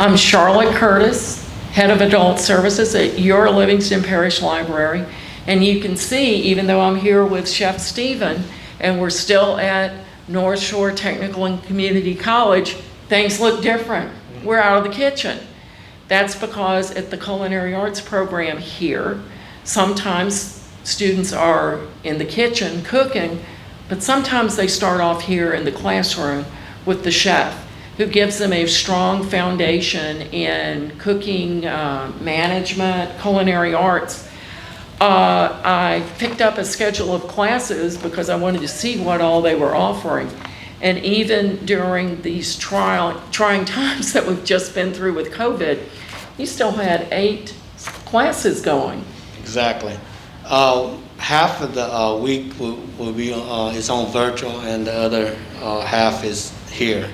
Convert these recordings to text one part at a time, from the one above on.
I'm Charlotte Curtis, Head of Adult Services at your Livingston Parish Library. And you can see, even though I'm here with Chef Stephen, and we're still at Northshore Technical and Community College, things look different. We're out of the kitchen. That's because at the Culinary Arts program here, sometimes students are in the kitchen cooking, but sometimes they start off here in the classroom with the chef, who gives them a strong foundation in cooking, management, culinary arts. I picked up a schedule of classes because I wanted to see what all they were offering. And even during these trying times that we've just been through with COVID, you still had 8 classes going. Exactly. Half of the week will be is on virtual, and the other half is here.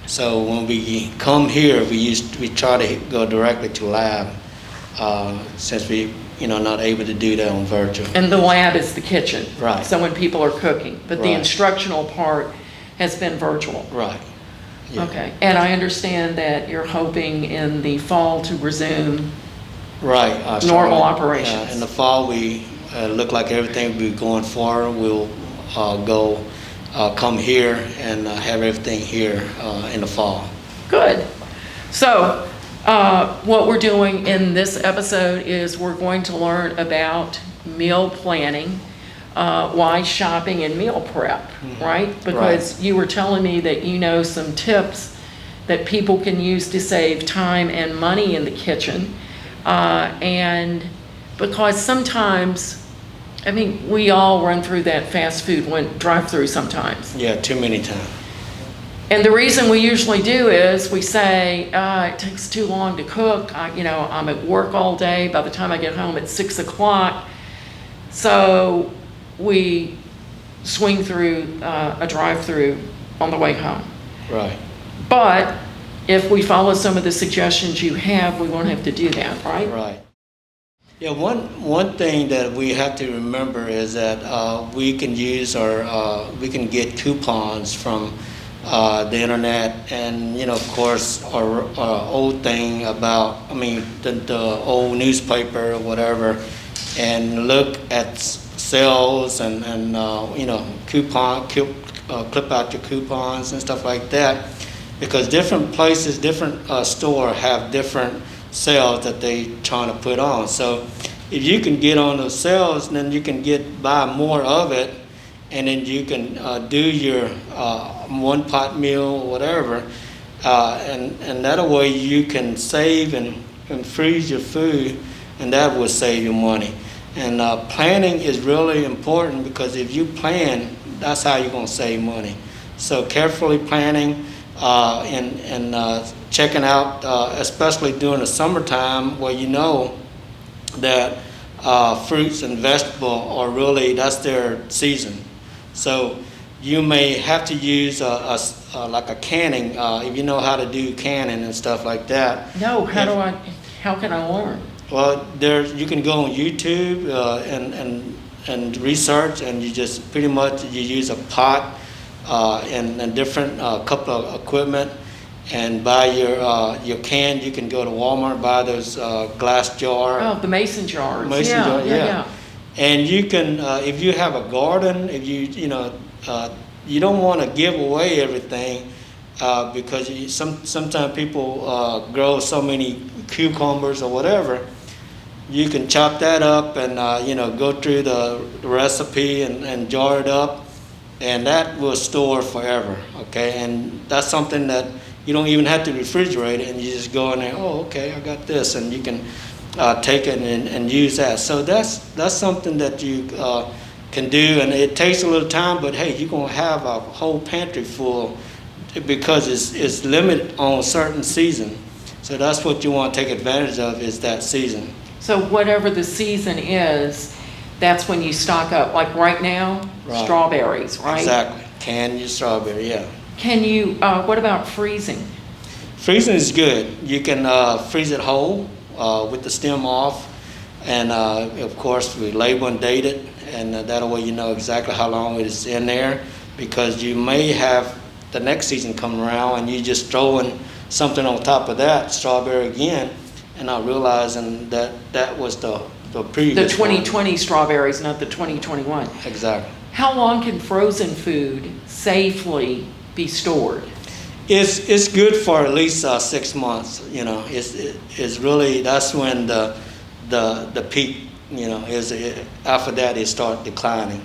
So when we come here, we try to go directly to lab, since we not able to do that on virtual. And the lab is the kitchen. Right. So when people are cooking, but the Right. instructional part has been virtual. Right. Yeah. Okay. And I understand that you're hoping in the fall to resume Right. normal operations. In the fall, we look like everything will be going forward. We'll come here and have everything here in the fall. Good. So what we're doing in this episode is we're going to learn about meal planning, why shopping and meal prep, right? Because you were telling me that you know some tips that people can use to save time and money in the kitchen. And because sometimes, we all run through that fast food drive-through sometimes. Yeah, too many times. And the reason we usually do is we say, it takes too long to cook. I'm at work all day. By the time I get home, it's 6 o'clock. So we swing through a drive-through on the way home. Right. But if we follow some of the suggestions you have, we won't have to do that, right? Right. Yeah, one thing that we have to remember is that we can use we can get coupons from the internet, and of course our old thing about the old newspaper or whatever, and look at sales and coupon clip out your coupons and stuff like that, because different places, different store have different sales that they trying to put on. So if you can get on those sales, then you can buy more of it, and then you can do your one pot meal or whatever, and that way you can save and freeze your food, and that will save you money. And planning is really important, because if you plan, that's how you're going to save money. So carefully planning and checking out, especially during the summertime, where that fruits and vegetables are really, that's their season. So you may have to use like a canning, if you know how to do canning and stuff like that. No, how can I learn? Well, you can go on YouTube and research, and you just pretty much you use a pot and different couple of equipment, and buy your can. You can go to Walmart, buy those glass jar. Oh, the mason jars. Mason jar, yeah. And you can, if you have a garden, if you don't want to give away everything, because sometimes people grow so many cucumbers or whatever. You can chop that up and go through the recipe and jar it up, and that will store forever. Okay, and that's something that you don't even have to refrigerate it, and you just go in there. Oh, okay, I got this, and you can take it and use that. So that's something that you can do, and it takes a little time, but hey, you're gonna have a whole pantry full, because it's limited on a certain season. So that's what you want to take advantage of, is that season. So whatever the season is, that's when you stock up. Like right now, Right. Strawberries, right? Exactly. Can your strawberry, yeah. Can you, what about freezing? Freezing is good. You can freeze it whole with the stem off, and of course we label and date it, and that way you know exactly how long it is in there, because you may have the next season come around and you just throwing something on top of that, strawberry again, and not realizing that that was the The previous 2020 strawberries, not the 2021. one. Exactly. How long can frozen food safely be stored? It's good for at least 6 months. You know, it's really, that's when the peak. You know, after that it starts declining.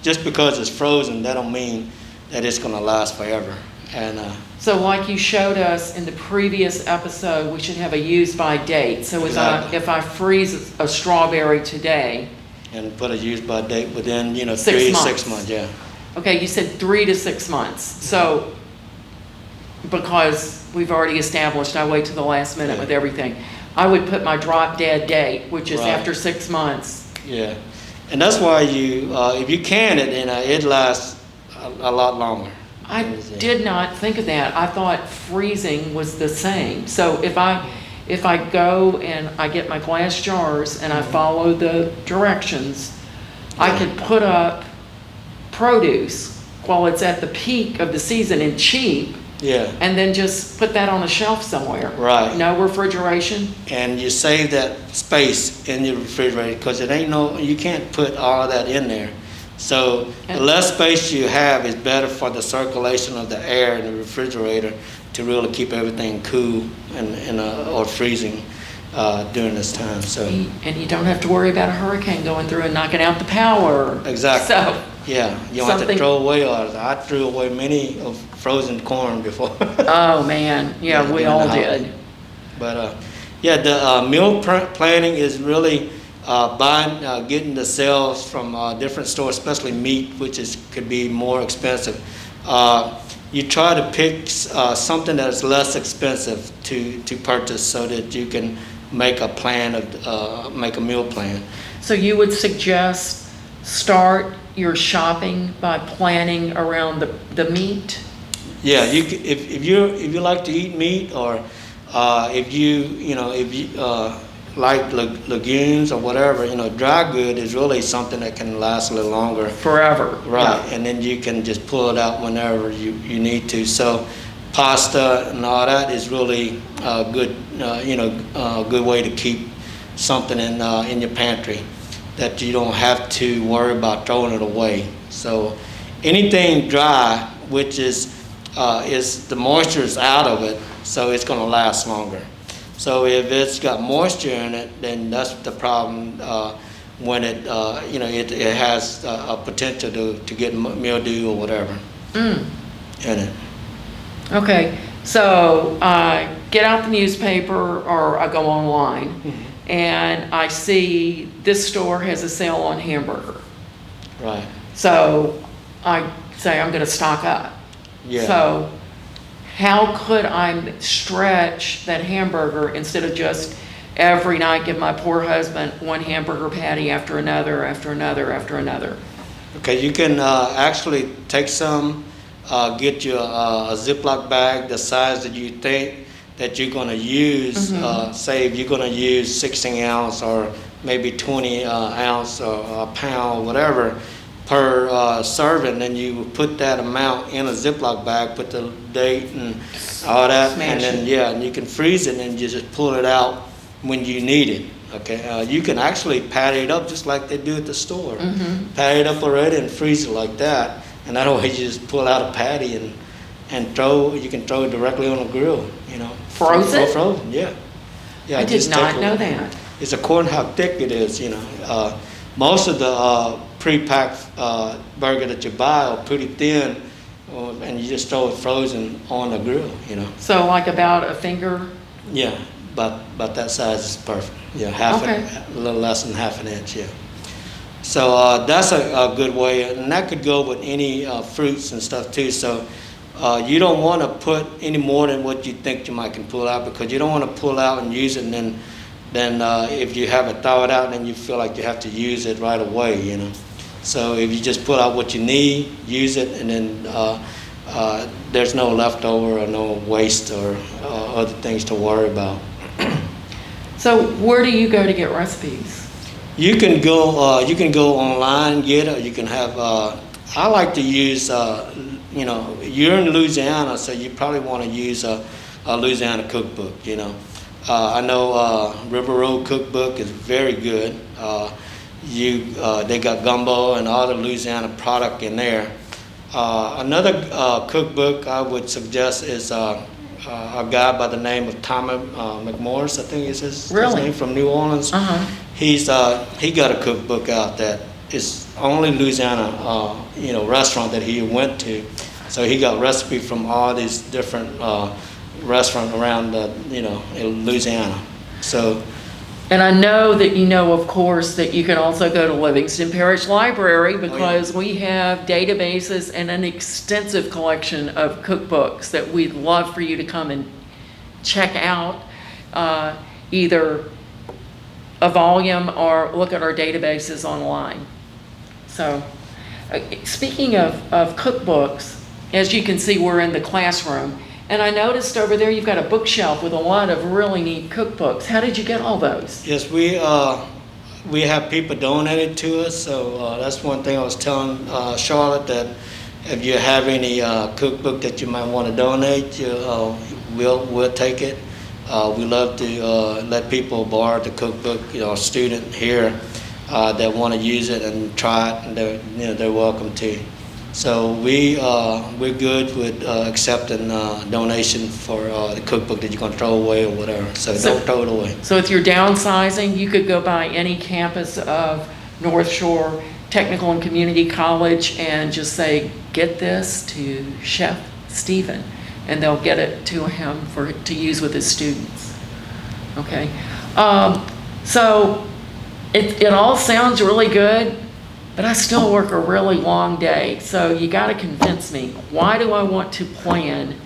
Just because it's frozen, that don't mean that it's going to last forever. And So like you showed us in the previous episode, we should have a use by date. So Exactly. if I freeze a strawberry today, and put a use by date within 6 3 to months. 6 months. Yeah. okay, you said 3 to 6 months. So because we've already established, I wait to the last minute Yeah. with everything. I would put my drop dead date, which is Right. after 6 months. Yeah, and that's why if you can it, it lasts a lot longer. I did not think of that. I thought freezing was the same. So if I go and I get my glass jars and I follow the directions, I could put up produce while it's at the peak of the season and cheap, Yeah, and then just put that on a shelf somewhere. Right. No refrigeration. and you save that space in your refrigerator because you can't put all of that in there. So the less space you have is better for the circulation of the air in the refrigerator to really keep everything cool or freezing during this time. So And you don't have to worry about a hurricane going through and knocking out the power. exactly. So, Yeah, you don't have to something- throw away all of that. I threw away many of frozen corn before. oh man, yeah, we during all the holiday. did. But the meal planning is really getting the cells from different stores, especially meat, which could be more expensive. You try to pick something that is less expensive to purchase, so that you can make a meal plan. So you would suggest start your shopping by planning around the meat? Yeah, if you like to eat meat, or if you like legumes or whatever, dry good is really something that can last a little longer. Forever. Right, and then you can just pull it out whenever you need to. So pasta and all that is really a good way to keep something in your pantry that you don't have to worry about throwing it away. So anything dry, which is the moisture is out of it, so it's going to last longer. So if it's got moisture in it, then that's the problem. When it has a potential to get mildew or whatever in it. Okay, so I get out the newspaper or I go online and I see this store has a sale on hamburger. Right. So I say I'm going to stock up. Yeah. So how could I stretch that hamburger instead of just every night give my poor husband one hamburger patty after another, after another, after another? Okay, you can actually take some, get you a Ziploc bag the size that you think that you're going to use. Say if you're going to use 16 ounce or maybe 20 ounce or a pound, whatever, per serving, then you put that amount in a Ziploc bag, put the date and all that, Smash and then you can freeze it and you just pull it out when you need it. Okay, you can actually pat it up just like they do at the store. Pat it up already and freeze it like that, and that way you just pull out a patty and you can throw it directly on the grill. Frozen? Frozen, yeah. Yeah, I did just not take know it. that. It's according to how thick it is. Most of the pre-packed burger that you buy are pretty thin, and you just throw it frozen on the grill. So like about a finger? Yeah, about that size is perfect. Yeah, a little less than half an inch. Yeah. So that's a good way, and that could go with any fruits and stuff too. So you don't want to put any more than what you think you might can pull out, because you don't want to pull out and use it, and then if you have it thaw it out, then you feel like you have to use it right away. So if you just pull out what you need, use it, and then there's no leftover or no waste or other things to worry about. So where do you go to get recipes? You can go online and get it. Or you can have. I like to use. You're in Louisiana, so you probably want to use Louisiana cookbook. I know River Road cookbook is very good. They got gumbo and all the Louisiana product in there. Another cookbook I would suggest is a guy by the name of Tommy McMorris, I think is his name, from New Orleans. He got a cookbook out that is only Louisiana restaurant that he went to. So he got recipe from all these different restaurants around in Louisiana. So. And I know that of course, that you can also go to Livingston Parish Library because we have databases and an extensive collection of cookbooks that we'd love for you to come and check out, either a volume or look at our databases online. So, speaking of cookbooks, as you can see, we're in the classroom. And I noticed over there you've got a bookshelf with a lot of really neat cookbooks. How did you get all those? Yes, we have people donated to us, so that's one thing I was telling Charlotte, that if you have any cookbook that you might want to donate, we'll take it. We love to let people borrow the cookbook. A student here that want to use it and try it, and they're welcome to. So we're good with accepting donation for the cookbook that you're going to throw away or whatever. So don't throw it away. So if you're downsizing, you could go by any campus of Northshore Technical and Community College and just say, get this to Chef Stephen, and they'll get it to him to use with his students. Okay. So it all sounds really good. But I still work a really long day, so you got to convince me. Why do I want to plan?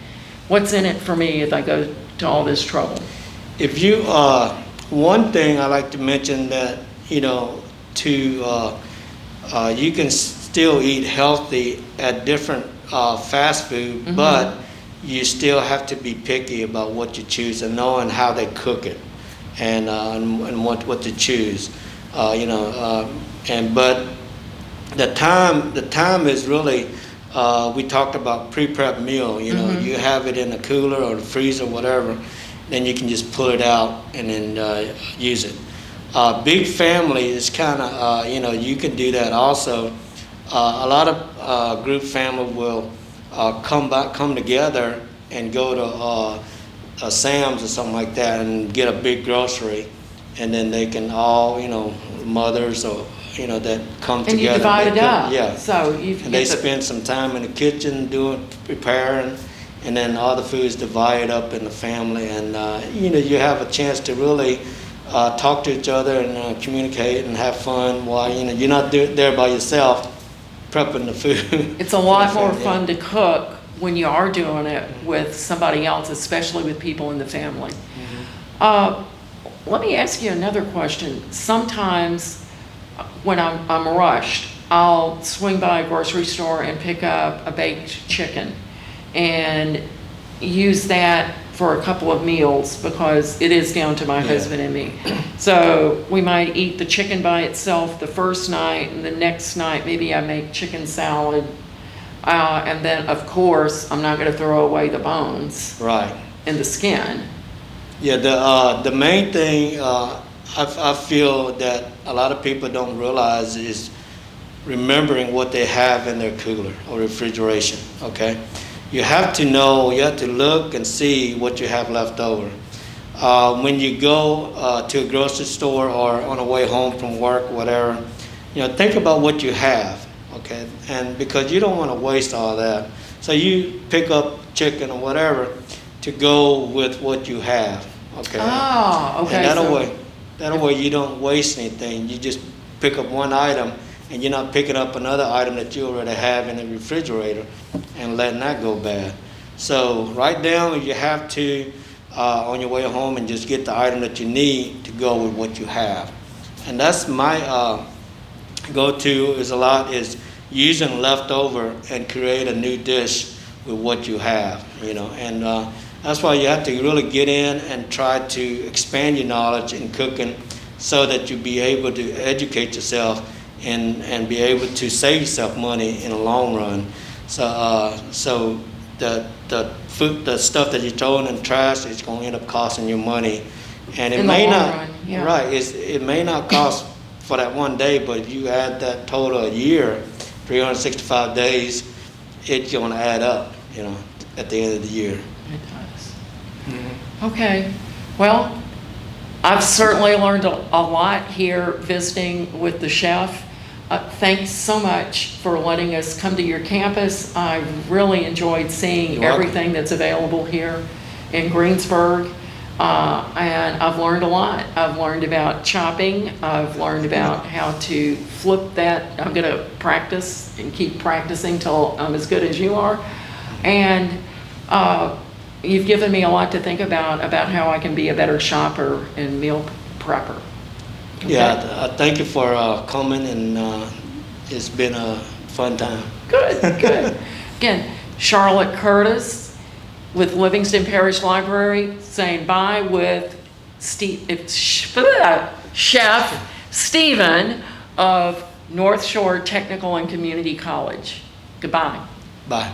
What's in it for me if I go to all this trouble? If you, one thing I like to mention that you can still eat healthy at different fast food, but you still have to be picky about what you choose and knowing how they cook it, and what to choose. But the time is really, we talked about pre-prep meal. You have it in the cooler or the freezer, whatever, then you can just pull it out and then use it. Big family is kind of, you can do that also. A lot of group family will come together and go to Sam's or something like that and get a big grocery, and then they can all, mothers or that come together. And you divide it up. Yeah. So they spend some time in the kitchen preparing, and then all the food is divided up in the family, and you have a chance to really talk to each other and communicate and have fun while you're not there by yourself prepping the food. It's a lot more fun to cook when you are doing it with somebody else, especially with people in the family. Let me ask you another question. Sometimes when I'm rushed, I'll swing by a grocery store and pick up a baked chicken and use that for a couple of meals because it is down to my husband and me. So we might eat the chicken by itself the first night, and the next night maybe I make chicken salad. And then, of course, I'm not going to throw away the bones and the skin. Yeah, the main thing I feel that a lot of people don't realize is remembering what they have in their cooler or refrigeration, okay? You have to look and see what you have left over. When you go to a grocery store or on the way home from work, whatever, think about what you have, okay? And because you don't want to waste all that. So you pick up chicken or whatever to go with what you have, okay? Oh, okay. And that way you don't waste anything. You just pick up one item, and you're not picking up another item that you already have in the refrigerator and letting that go bad. So write down if you have to on your way home and just get the item that you need to go with what you have. And that's my go-to is using leftover and create a new dish with what you have, and that's why you have to really get in and try to expand your knowledge in cooking so that you be able to educate yourself and be able to save yourself money in the long run. So the food, the stuff that you're throwing in the trash is going to end up costing you money, and it In the may long not. run, yeah. Right. It may not cost for that one day, but if you add that total a year, 365 days, it's going to add up. You know, at the end of the year. It does. Okay, well, I've certainly learned a lot here visiting with the chef. Thanks so much for letting us come to your campus. I really enjoyed seeing You're welcome. everything that's available here in Greensburg. And I've learned a lot. I've learned about chopping. I've learned about how to flip that. I'm going to practice and keep practicing till I'm as good as you are. And you've given me a lot to think about how I can be a better shopper and meal prepper. Okay? Yeah, thank you for coming, and it's been a fun time. Good, good. Again, Charlotte Curtis with Livingston Parish Library saying bye with Chef Stephen of Northshore Technical and Community College. Goodbye. Bye.